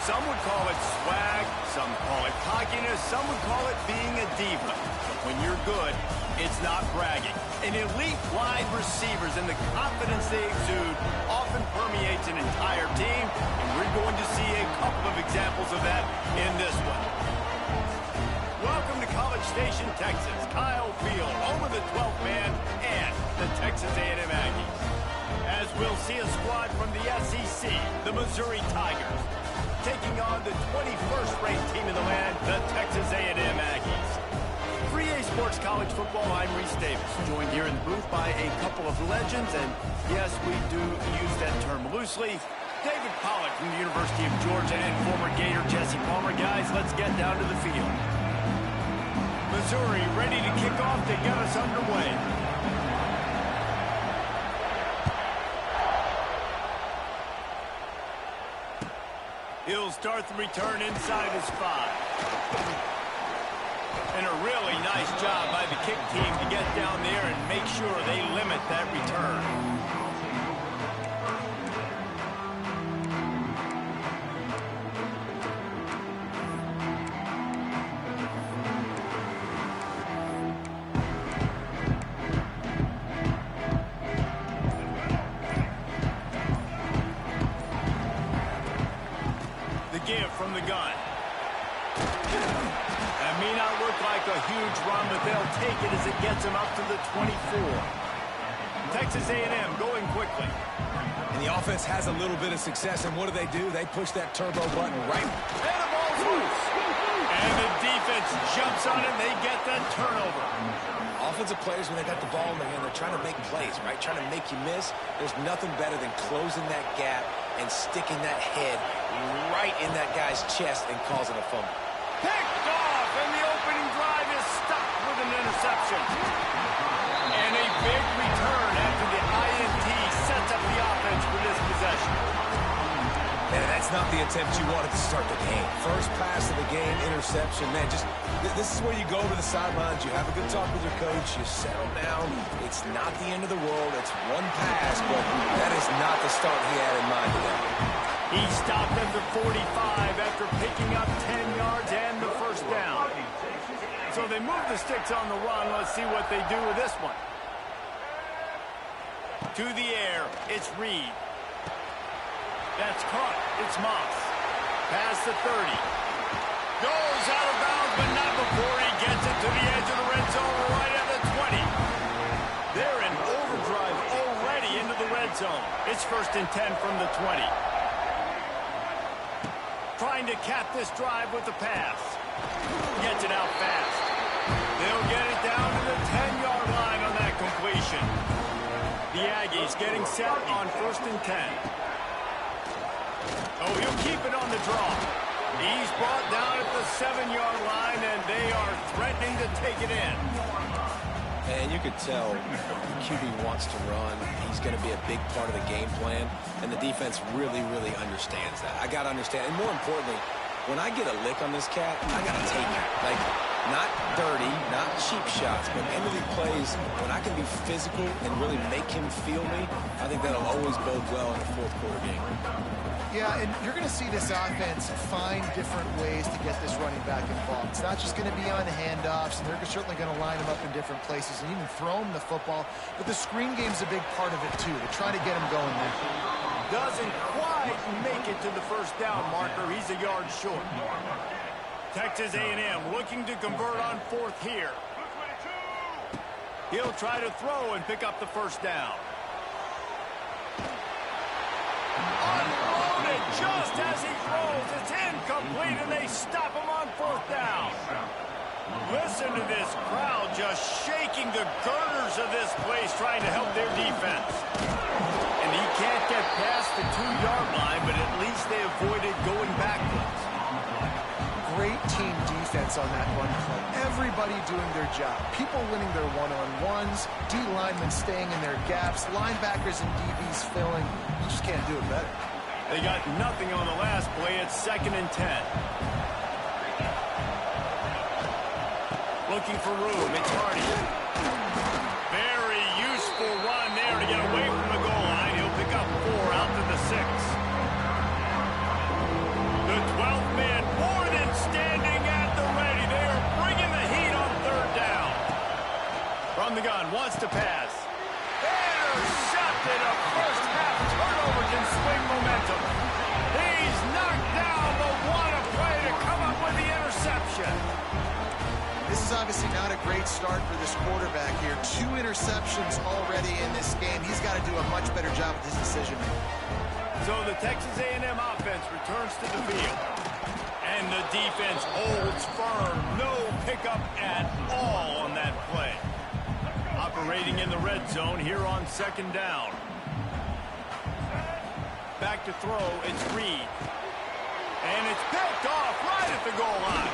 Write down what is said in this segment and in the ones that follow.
Some would call it swag, some call it cockiness, some would call it being a diva. But when you're good, it's not bragging. An elite wide receivers and the confidence they exude often permeates an entire team, and we're going to see a couple of examples of that in this one. Welcome to College Station, Texas. Kyle Field, home of the 12th man and the Texas A&M Aggies. As we'll see a squad from the SEC, the Missouri Tigers, taking on the 21st-ranked team in the land, the Texas A&M Aggies. 3A Sports College Football, I'm Reese Davis, joined here in the booth by a couple of legends, and yes, we do use that term loosely. David Pollack from the University of Georgia and former Gator Jesse Palmer. Guys, let's get down to the field. Missouri ready to kick off to get us underway. He'll start the return inside his 5. And a really nice job by the kick team to get down there and make sure they limit that return. Give from the gun. That may not look like a huge run, but they'll take it as it gets them up to the 24. Texas A&M going quickly. And the offense has a little bit of success, and what do? They push that turbo button right. And the ball's loose. And the defense jumps on it, and they get that turnover. Offensive players, when they got the ball in their hand, they're trying to make plays, right? Trying to make you miss. There's nothing better than closing that gap and sticking that head right in that guy's chest and causing a fumble. Picked off, and the opening drive is stopped with an interception. And a big return after the INT sets up the offense for this possession. Man, that's not the attempt you wanted to start the game. First pass of the game, interception. Man, this is where you go to the sidelines. You have a good talk with your coach. You settle down. It's not the end of the world. It's one pass, but that is not the start he had in mind today. He stopped at the 45 after picking up 10 yards and the first down. So they move the sticks on the run. Let's see what they do with this one. To the air, it's Reed. That's caught. It's Moss. Past the 30. Goes out of bounds, but not before he gets it to the edge of the red zone right at the 20. They're in overdrive already into the red zone. It's 1st and 10 from the 20. Trying to cap this drive with the pass. Gets it out fast. They'll get it down to the 10-yard line on that completion. The Aggies getting set on 1st and 10. Oh, he'll keep it on the draw. He's brought down at the 7-yard line, and they are threatening to take it in. And you could tell the QB wants to run. He's going to be a big part of the game plan, and the defense really, really understands that. I got to understand, and more importantly, when I get a lick on this cat, I got to take it. Like, not dirty, not cheap shots, but end of the plays, when I can be physical and really make him feel me, I think that'll always bode well in the 4th quarter game. Yeah, and you're going to see this offense find different ways to get this running back involved. It's not just going to be on handoffs, and they're certainly going to line him up in different places and even throw him the football. But the screen game's a big part of it, too. They're trying to get him going there. Doesn't quite make it to the first down marker. He's a yard short. Texas A&M looking to convert on 4th here. He'll try to throw and pick up the first down. Unloaded just as he throws. It's incomplete, and they stop him on 4th down. Listen to this crowd just shaking the girders of this place, trying to help their defense. And he can't get past the 2-yard line, but at least they avoided going backwards. Great team defense on that run play. Everybody doing their job. People winning their one-on-ones, D linemen staying in their gaps, linebackers and DBs filling. You just can't do it better. They got nothing on the last play. It's 2nd and 10. Looking for room. It's Hardy. Very useful run there to get away from the goal line. He'll pick up 4 out to the 6. The is obviously not a great start for this quarterback here. 2 interceptions already in this game. He's got to do a much better job with his decision. So the Texas A&M offense returns to the field. And the defense holds firm. No pickup at all on that play. Operating in the red zone here on 2nd down. Back to throw, it's Reed. And it's picked off right at the goal line.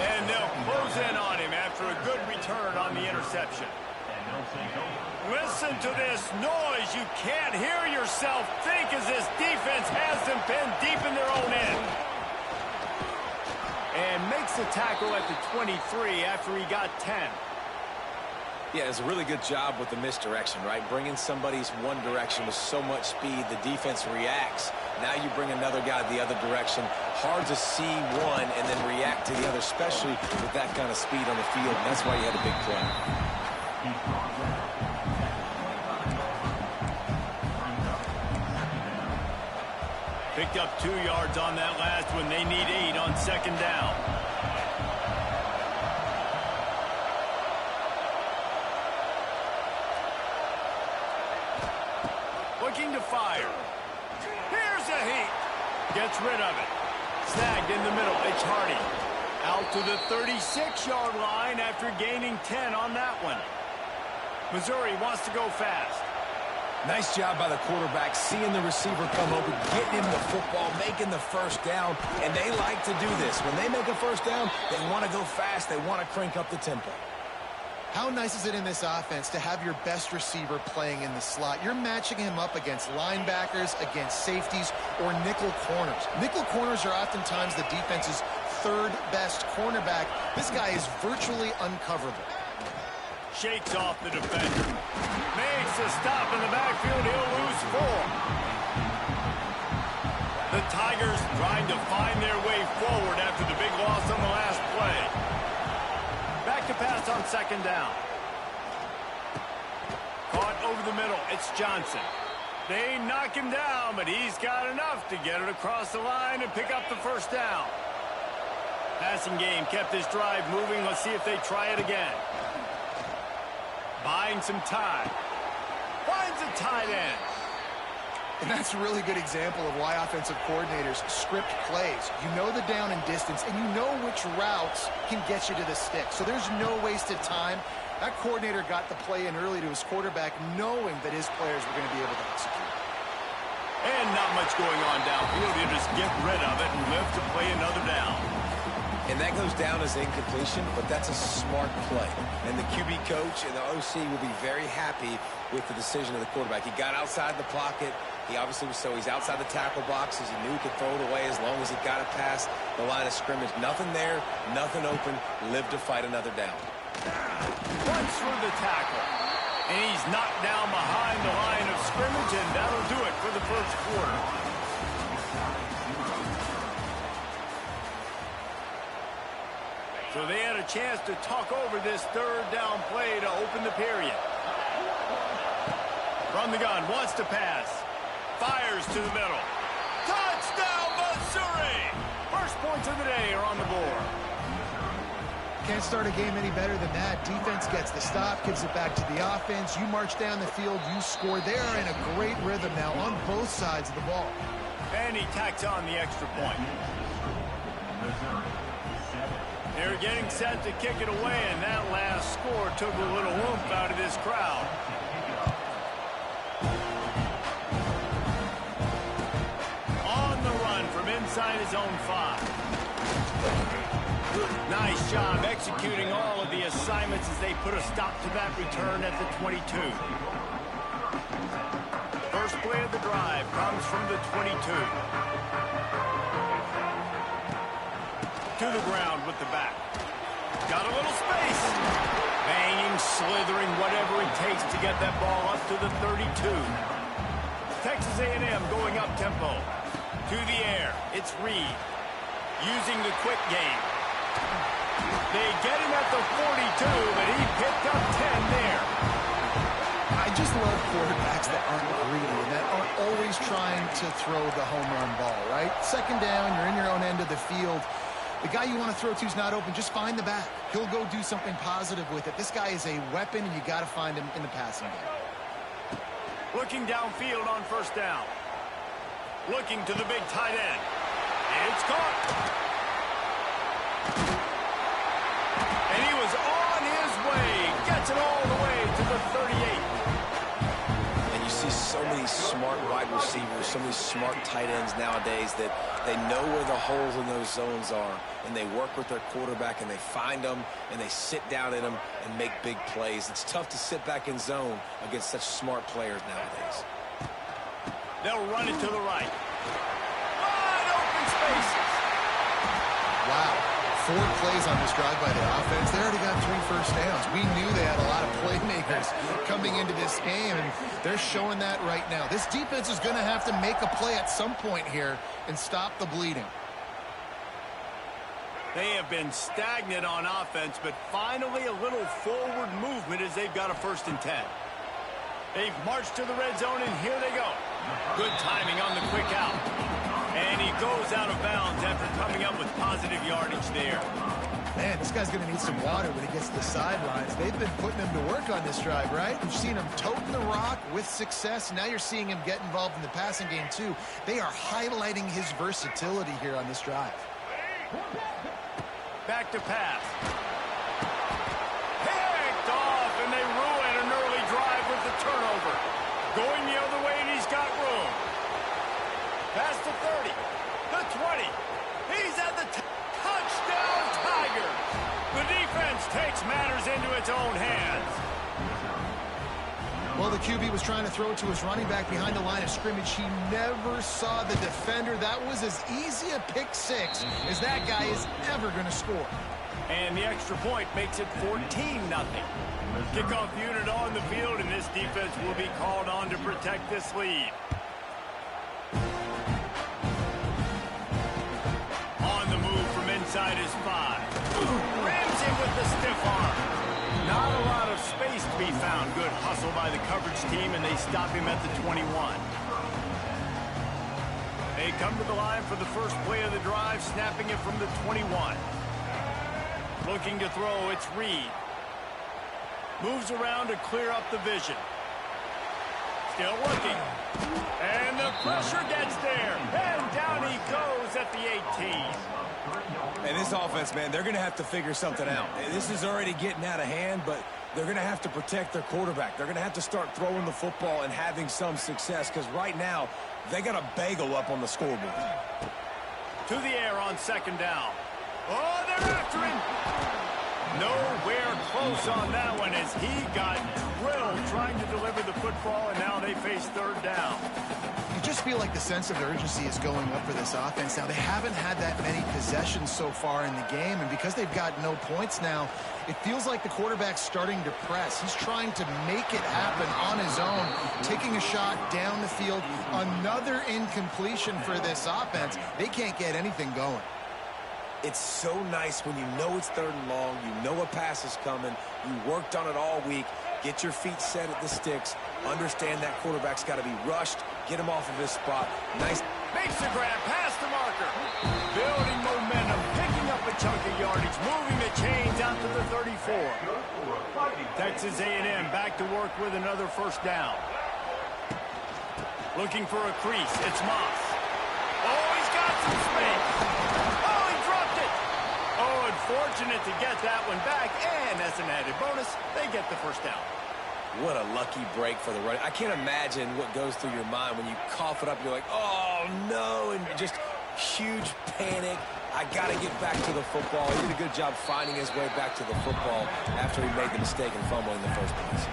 And they'll close in on him after a good return on the interception. Listen to this noise. You can't hear yourself think as this defense has them pinned deep in their own end. And makes the tackle at the 23 after he got 10. Yeah, it's a really good job with the misdirection, right? Bringing somebody's one direction with so much speed, the defense reacts. Now you bring another guy the other direction. Hard to see one and then react to the other, especially with that kind of speed on the field. And that's why you had a big play. Picked up 2 yards on that last one. They need 8 on 2nd down. Looking to fire. Here's a heat. Gets rid of it. Snagged in the middle. It's Hardy. Out to the 36-yard line after gaining 10 on that one. Missouri wants to go fast. Nice job by the quarterback, seeing the receiver come open, getting him the football, making the first down, and they like to do this. When they make a first down, they want to go fast. They want to crank up the tempo. How nice is it in this offense to have your best receiver playing in the slot? You're matching him up against linebackers, against safeties, or nickel corners. Nickel corners are oftentimes the defense's 3rd best cornerback. This guy is virtually uncoverable. Shakes off the defender. Makes a stop in the backfield. He'll lose 4. The Tigers trying to find their way forward after the big loss on the last play. Back to pass on 2nd down. Caught over the middle. It's Johnson. They knock him down, but he's got enough to get it across the line and pick up the first down. Passing game kept this drive moving. Let's see if they try it again. Buying some time. Finds a tight end. And that's a really good example of why offensive coordinators script plays. You know the down and distance, and you know which routes can get you to the stick. So there's no wasted time. That coordinator got the play in early to his quarterback, knowing that his players were going to be able to execute. And not much going on downfield. You just get rid of it and live to play another down. And that goes down as incompletion, but that's a smart play. And the QB coach and the OC will be very happy with the decision of the quarterback. He got outside the pocket. He obviously was he's outside the tackle boxes. He knew he could throw it away as long as he got it past the line of scrimmage. Nothing there, nothing open. Live to fight another down. Runs through the tackle. And he's knocked down behind the line of scrimmage, and that'll do it for the first quarter. So they had a chance to talk over this 3rd down play to open the period. From the gun, wants to pass. Fires to the middle. Touchdown, Missouri! First points of the day are on the board. Can't start a game any better than that. Defense gets the stop, gives it back to the offense. You march down the field, you score. They are in a great rhythm now on both sides of the ball. And he tacks on the extra point. They're getting set to kick it away, and that last score took a little oomph out of this crowd. On the run from inside his own 5. Nice job executing all of the assignments as they put a stop to that return at the 22. First play of the drive comes from the 22. To the ground with the back. Got a little space. Banging, slithering, whatever it takes to get that ball up to the 32. Texas A&M going up tempo. To the air. It's Reed. Using the quick game. They get him at the 42, but he picked up 10 there. I just love quarterbacks that aren't greedy and that aren't always trying to throw the home run ball, right? 2nd down, you're in your own end of the field. The guy you want to throw to is not open. Just find the back. He'll go do something positive with it. This guy is a weapon, and you got to find him in the passing game. Looking downfield on first down. Looking to the big tight end. It's caught. And he was on his way. Gets it all the way to the 38. And you see so many smart wide receivers, so many smart tight ends nowadays that they know where the holes in those zones are, and they work with their quarterback, and they find them, and they sit down in them and make big plays. It's tough to sit back in zone against such smart players nowadays. They'll run it to the right. Wide open spaces. Wow. 4 plays on this drive by the offense. They already got 3 first downs. We knew they had a lot of playmakers coming into this game, and they're showing that right now. This defense is going to have to make a play at some point here and stop the bleeding. They have been stagnant on offense, but finally a little forward movement as they've got a 1st and 10. They've marched to the red zone, and here they go. Good timing on the quick out. And he goes out of bounds after coming up with positive yardage there. Man, this guy's going to need some water when he gets to the sidelines. They've been putting him to work on this drive, right? You've seen him toting the rock with success. Now you're seeing him get involved in the passing game, too. They are highlighting his versatility here on this drive. Back to pass. Picked off, and they ruin an early drive with the turnover. Going the other way, and he's got room. Past the 30, the 20. He's at the touchdown, Tigers. The defense takes matters into its own hands. Well, the QB was trying to throw it to his running back behind the line of scrimmage. He never saw the defender. That was as easy a pick 6 as that guy is ever going to score. And the extra point makes it 14-0. Kickoff unit on the field, and this defense will be called on to protect this lead. On the move from inside his 5. Rams in with the stiff arm. Not a lot of space to be found. Good hustle by the coverage team, and they stop him at the 21. They come to the line for the first play of the drive, snapping it from the 21. Looking to throw, it's Reed. Moves around to clear up the vision. Still looking. And the pressure gets there. And down he goes at the 18. And this offense, man, they're going to have to figure something out. This is already getting out of hand, but they're going to have to protect their quarterback. They're going to have to start throwing the football and having some success, because right now they got a bagel up on the scoreboard. To the air on 2nd down. Oh, they're after him. Nowhere close on that one as he got drilled trying to deliver the football, and now they face 3rd down. You just feel like the sense of urgency is going up for this offense now. They haven't had that many possessions so far in the game, and because they've got no points now, it feels like the quarterback's starting to press. He's trying to make it happen on his own, taking a shot down the field. Another incompletion for this offense. They can't get anything going. It's so nice when you know it's 3rd and long, you know a pass is coming, you worked on it all week, get your feet set at the sticks, understand that quarterback's got to be rushed, get him off of his spot. Nice. Makes the grab past the marker. Building momentum, picking up a chunk of yardage, moving the chains out to the 34. Texas A&M back to work with another 1st down. Looking for a crease, it's Moss. Oh, he's got some space. Oh, he dropped it. Oh, unfortunate to get that one back, and as an added bonus, they get the 1st down. What a lucky break for the run. I can't imagine what goes through your mind when you cough it up. You're like, oh, no, and just huge panic. I got to get back to the football. He did a good job finding his way back to the football after he made the mistake and fumble in the first place.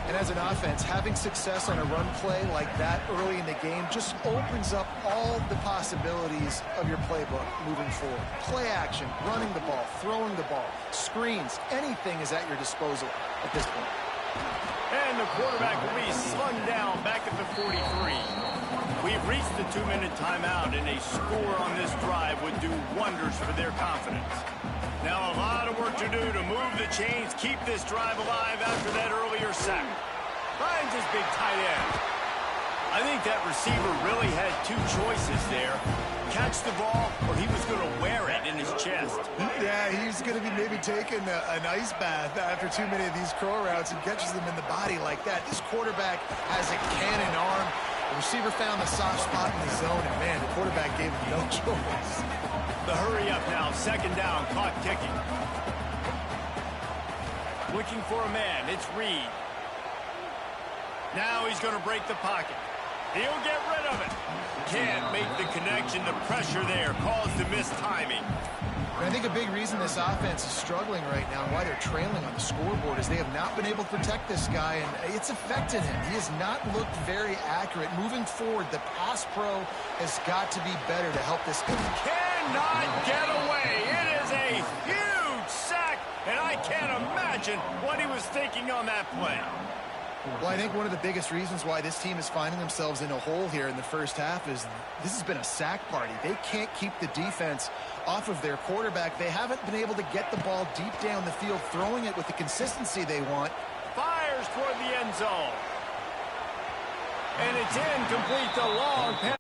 And as an offense, having success on a run play like that early in the game just opens up all the possibilities of your playbook moving forward. Play action, running the ball, throwing the ball, screens, anything is at your disposal at this point. And the quarterback will be slung down back at the 43. We've reached the 2-minute timeout, and a score on this drive would do wonders for their confidence. Now a lot of work to do to move the chains, keep this drive alive after that earlier sack. Finds his big tight end. I think that receiver really had 2 choices there. Catch the ball, or he was going to wear it in his chest. Yeah, he's going to be maybe taking an ice bath after too many of these curl routes and catches them in the body like that. This quarterback has a cannon arm. The receiver found the soft spot in the zone, and, man, the quarterback gave him no choice. The hurry up now, second down, clock ticking. Looking for a man, it's Reed. Now he's going to break the pocket. He'll get rid of it. Can't make the connection. The pressure there caused the missed timing. And I think a big reason this offense is struggling right now and why they're trailing on the scoreboard is they have not been able to protect this guy, and it's affected him. He has not looked very accurate. Moving forward, the pass pro has got to be better to help this guy. Cannot get away. It is a huge sack, and I can't imagine what he was thinking on that play. Well, I think one of the biggest reasons why this team is finding themselves in a hole here in the first half is this has been a sack party. They can't keep the defense off of their quarterback. They haven't been able to get the ball deep down the field, throwing it with the consistency they want. Fires toward the end zone. And it's incomplete, the long pass.